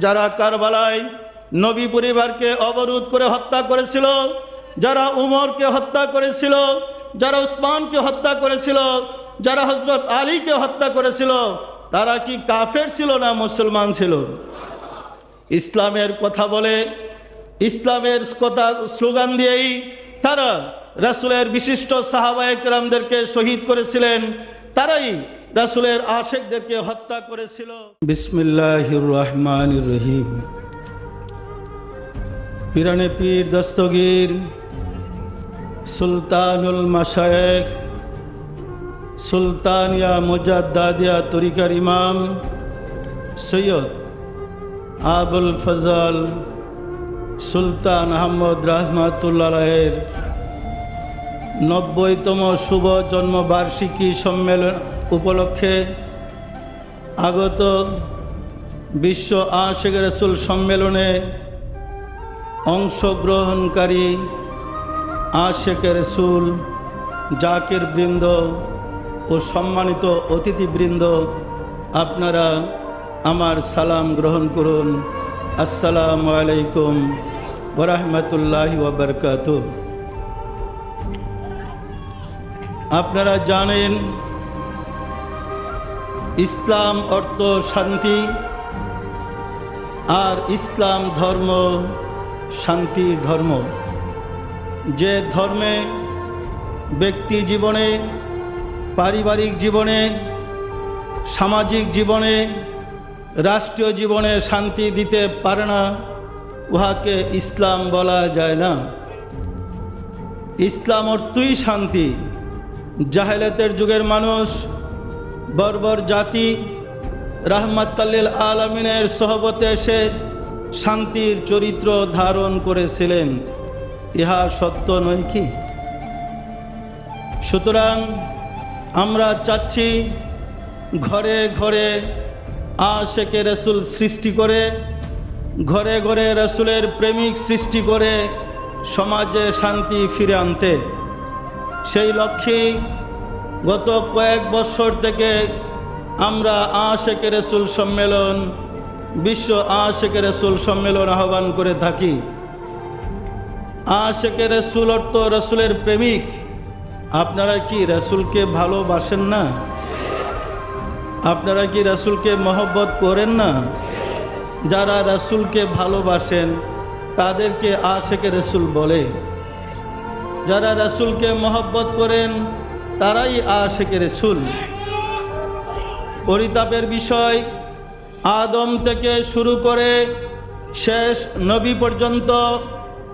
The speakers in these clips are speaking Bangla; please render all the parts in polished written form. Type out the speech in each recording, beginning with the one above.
যারা কারবালায় নবী পরিবারকে অবরোধ করে হত্যা করেছিল, যারা উমরকে হত্যা করেছিল, যারা উসমানকে হত্যা করেছিল, যারা হযরত আলীকে হত্যা করেছিল, তারা কি কাফের ছিল না মুসলমান ছিল? ইসলামের কথা বলে, ইসলামের কথা স্লোগান দিয়েই তারা রাসূলের বিশিষ্ট সাহাবায়ে কেরামদেরকে শহীদ করেছিলেন, তারাই রাসূলের আশিকদেরকে হত্যা করেছিল। বিসমিল্লাহির রহমানির রহিম। পিরানে পীর দস্তগীর সুলতানুল মাশায়েখ সুলতানিয়া মুজাদ্দাদিয়া তরিকার ইমাম সৈয়দ আবুল ফজল সুলতান আহমদ রহমাতুল্লাহ আলাইহির ৯০তম শুভ জন্মবার্ষিকী সম্মেলন উপলক্ষে আগত বিশ্ব আশিক রাসূল সম্মেলনে অংশগ্রহণকারী আশিক রাসূল জাকির বৃন্দ ও সম্মানিত অতিথিবৃন্দ, আপনারা আমার সালাম গ্রহণ করুন। আসসালামু আলাইকুম ওয়া রাহমাতুল্লাহি ওয়া বারাকাতুহু। আপনারা জানেন, ইসলাম অর্থ শান্তি, আর ইসলাম ধর্ম শান্তির ধর্ম। যে ধর্মে ব্যক্তি জীবনে, পারিবারিক জীবনে, সামাজিক জীবনে, রাষ্ট্রীয় জীবনে শান্তি দিতে পারে না, উহাকে ইসলাম বলা যায় না। ইসলাম অর্থই শান্তি। জাহেলাতের যুগের মানুষ, বর্বর জাতি রাহমাতাল লিল আলামিনের সোহবতে এসে শান্তির চরিত্র ধারণ করেছিলেন। ইহা সত্য নয় কি? সুতরাং আমরা চাচ্ছি ঘরে ঘরে আশিকে রাসূল সৃষ্টি করে, ঘরে ঘরে রাসূলের প্রেমিক সৃষ্টি করে সমাজে শান্তি ফিরে আনতে। সেই লক্ষ্যেই গত কয়েক বছর থেকে আমরা আশিকে রাসূল সম্মেলন, বিশ্ব আশিকে রাসূল সম্মেলন আহ্বান করে থাকি। আশিকে রাসূল অর্থ রাসূলের প্রেমিক। আপনারা কি রাসূলকে ভালোবাসেন না? আপনারা কি রাসূলকে মহব্বত করেন না? যারা রাসূলকে ভালোবাসেন তাদেরকে আশিকে রাসূল বলে। যারা রাসূলকে মহব্বত করেন তারাই আশিকে রাসূল। পরিতাপের বিষয়, আদম থেকে শুরু করে শেষ নবী পর্যন্ত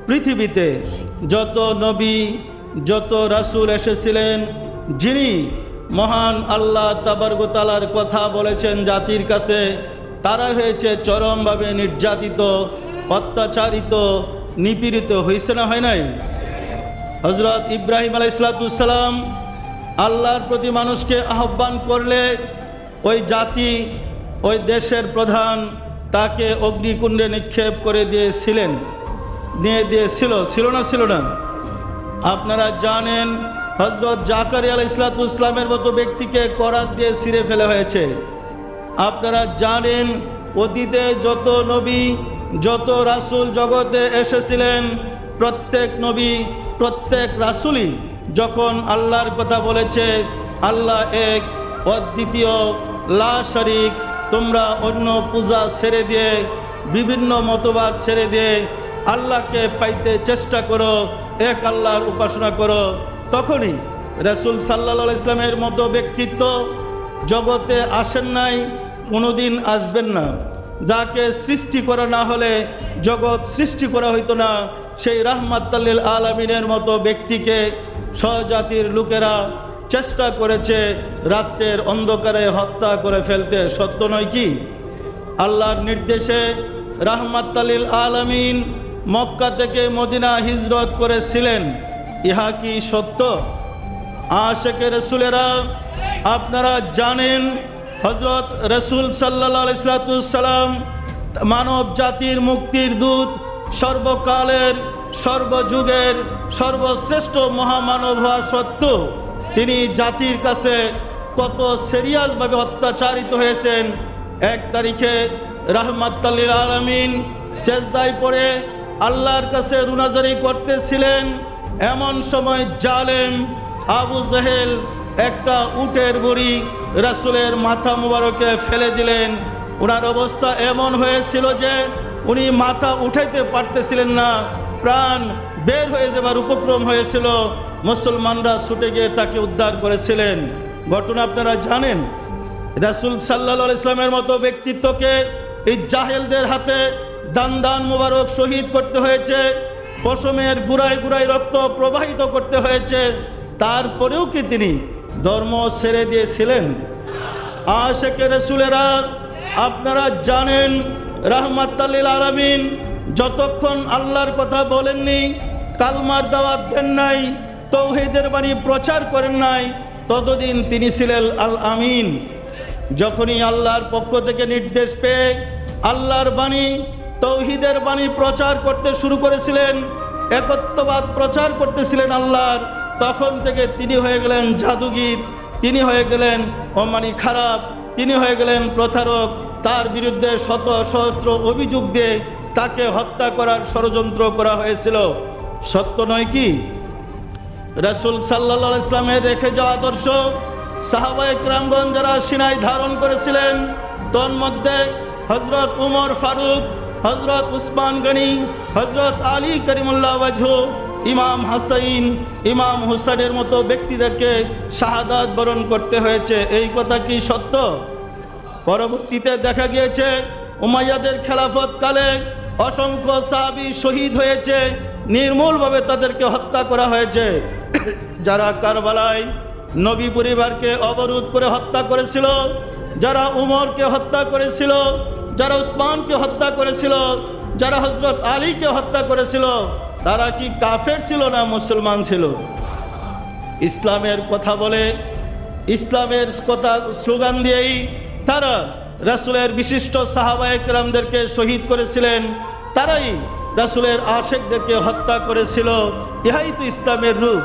পৃথিবীতে যত নবী, যত রাসূল এসেছিলেন, যিনি মহান আল্লাহ তাবারক ওয়া তাআলার কথা বলেছেন জাতির কাছে, তারা হয়েছে চরমভাবে নির্যাতিত, অত্যাচারিত, নিপীড়িত। হয়েছে না হয় নাই? হযরত ইব্রাহিম আলাইহিস সালাম আল্লাহর প্রতি মানুষকে আহ্বান করলে ওই জাতি, ওই দেশের প্রধান তাকে অগ্নিকুণ্ডে নিক্ষেপ করে দিয়েছিলেন, নিয়ে দিয়েছিল, ছিল না ছিল না? আপনারা জানেন, হযরত জাকারিয়া আলাইহিস সালামের মতো ব্যক্তিকে করাত দিয়ে ছিঁড়ে ফেলা হয়েছে। আপনারা জানেন, অতীতে যত নবী, যত রাসূল জগতে এসেছিলেন, প্রত্যেক নবী, প্রত্যেক রাসূলই যখন আল্লাহর কথা বলেছে, আল্লাহ এক, অদ্বিতীয়, লা শরীক, তোমরা অন্য পূজা ছেড়ে দিয়ে, বিভিন্ন মতবাদ ছেড়ে দিয়ে আল্লাহকে পাইতে চেষ্টা করো, এক আল্লাহর উপাসনা করো, তখনই রাসূল সাল্লাল্লাহু আলাইহি ওয়াসাল্লামের মতো ব্যক্তিত্ব জগতে আসেন নাই, কোনোদিন আসবেন না। যাকে সৃষ্টি করা না হলে জগৎ সৃষ্টি করা হইতো না, সেই রাহমাতাল লিল আলামিনের মতো ব্যক্তিকে স্বজাতির লোকেরা চেষ্টা করেছে রাতের অন্ধকারে হত্যা করে ফেলতে। সত্য নয় কি? আল্লাহর নির্দেশে রাহমাতাল লিল আলামিন মক্কা থেকে মদিনা হিজরত করেছিলেন। ইহা কি সত্য? আশিকে রাসূলেরা, আপনারা জানেন, হযরত রাসূল সাল্লাল্লাহু আলাইহি সাল্লাম মানব জাতির মুক্তির দূত, সর্বকালের, সর্বযুগের সর্বশ্রেষ্ঠ মহামানব হওয়া সত্ত্বেও তিনি জাতির কাছে কত সিরিয়াসভাবে অত্যাচারিত হয়েছেন। 1 তারিখে রাহমাতাল লিল আলামিন সেজদায় পড়ে আল্লাহর কাছে রুনাজারি করতেছিলেন। এমন সময় জালেম আবু জেহেল একটা উটের বুড়ি রাসূলের মাথা মুবারকে ফেলে দিলেন। ওনার অবস্থা এমন হয়েছিল যে উনি মাথা উঠাইতে পারতেছিলেন না, প্রাণ বের হয়ে যাবার উপক্রম হয়েছিল। মুসলমানরা ছুটে গিয়ে তাকে উদ্ধার করেছিলেন। ঘটনা আপনারা জানেন। রাসূল সাল্লাল্লাহু আলাইহি ওয়াসাল্লামের মতো ব্যক্তিত্বকে এই জাহেলদের হাতে দান মুবারক শহীদ করতে হয়েছে, পশমের গুড়ায় গুড়ায় রক্ত প্রবাহিত করতে হয়েছে। তারপরেও কি তিনি ধর্ম ছেড়ে দিয়েছিলেন? আশিকে রাসূলেরা, আপনারা জানেন রাহমাতাল লিল আলামিন যতক্ষণ আল্লাহর কথা বলেননি, কালমার দাওয়াত দেন নাই, তাওহীদের বাণী প্রচার করেন নাই, ততদিন তিনি ছিলেন আল আমিন। যখনই আল্লাহর পক্ষ থেকে নির্দেশ পেয়ে আল্লাহর বাণী, তাওহীদের বাণী প্রচার করতে শুরু করেছিলেন, একত্ববাদ প্রচার করতেছিলেন আল্লাহর, তখন থেকে তিনি হয়ে গেলেন জাদুগির, তিনি হয়ে গেলেন অমানি খারাপ, তিনি হয়ে গেলেন প্রতারক। তার বিরুদ্ধে শত সহস্র অভিযোগ দিয়ে তাকে হত্যা করার ষড়যন্ত্র করা হয়েছিল। সত্য নয় কি? রাসূল সাল্লাল্লাহু আলাইহি ওয়াসাল্লামের রেখে যাওয়া আদর্শ সাহাবায়ে কেরামগণ যারা সিনায় ধারণ করেছিলেন, তন্মধ্যে হযরত উমর ফারুক, হযরত উসমান গনি, হযরত আলী করিমুল্লাহ ওয়াজহু, ইমাম হাসাইন, ইমাম হুসাইনের মতো ব্যক্তিদেরকে শাহাদাত বরণ করতে হয়েছে। এই কথা কি সত্য? পরবর্তীতে দেখা গিয়েছে উমাইয়াদের খেলাফত কালে অসংখ্য সাহাবী শহীদ হয়েছে, নির্মূলভাবে তাদেরকে হত্যা করা হয়েছে। যারা কারবালায় নবী পরিবারকে অবরোধ করে হত্যা করেছিল, যারা উমরকে হত্যা করেছিল, যারা উসমানকে হত্যা করেছিল, যারা হযরত আলীকে হত্যা করেছিল, তারা কি কাফের ছিল না মুসলমান ছিল? ইসলামের কথা বলে, ইসলামের কথা স্লোগান দিয়েই তারা রাসূলের বিশিষ্ট সাহাবায়ে কেরামদেরকে শহীদ করেছিলেন, তারাই রাসূলের আশিকদেরকে হত্যা করেছিল। ইহাই তো ইসলামের রূপ।